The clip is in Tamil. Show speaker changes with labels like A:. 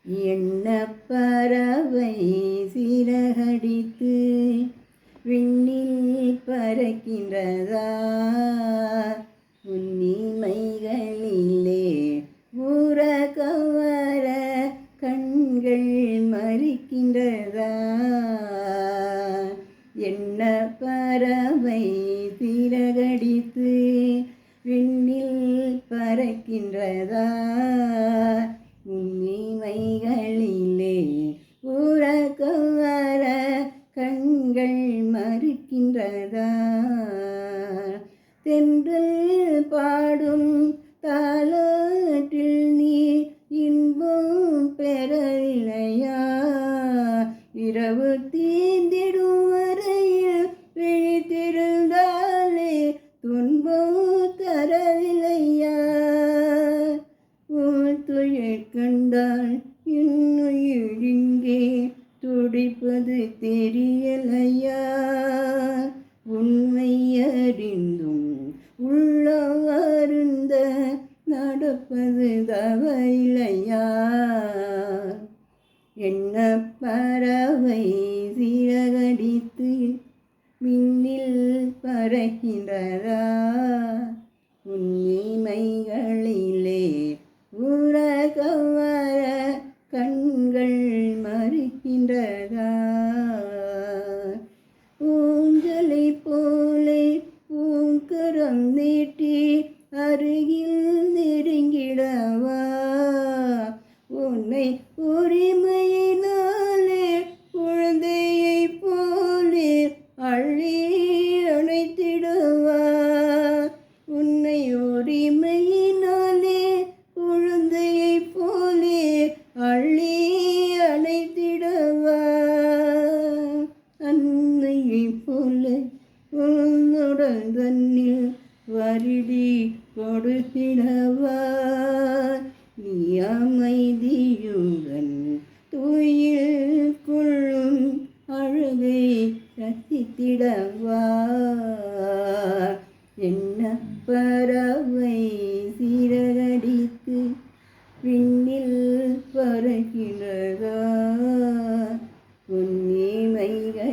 A: எண்ண பறவை சிறகடித்து விண்ணில் பறக்கின்றதா? உன்னிமைகளிலே உறக்கவர கண்கள் மறிக்கின்றதா? எண்ண பறவை சிறகடித்து விண்ணில் பறக்கின்றதா? உன்னிமைகளிலே உறக்கவர கண்கள் மறுக்கின்றதா? தென்றல் பாடும் தாலாட்டில் நீ இன்பம் பெறவில்லையா? இரவு தீர்ந்திடும் வரையில் விழித்திருந்தாலே துன்பம் தரவில்லையா? உன் துயர் கண்டால் இன்னுயிர் இங்கே துடிப்பது தெரியலையா? உண்மை அறிந்தும் உள்ளம் வருந்த நடப்பது தவறில்லையா? என்ன பறவை சிறகடித்து மின்னில் பறக்கின்றதா? உன்னிமைகளிலே உறக்கவர கண்கள் மறுக்கின்றதா? ஊஞ்சலை போலே பூங்கரம் நீட்டி அருகில் நெருங்கிடவா? உன்னை உரிமையினாலே குழந்தையை போலே அள்ளி அணைத்திடவா? உன்னை உரிமையினாலே குழந்தையை போலே அள்ளி அணைத்திடவா? அன்னையை போல உன்னுடன் தன்னில் வருடி கொடுத்திடவா? நீ அமைதியுடன் துயில் கொள்ளும் அழகை ரசித்திடவா? என்ன பறவை சிறகடித்து விண்ணில் பறக்கின்றதா? உன்னிமைகள்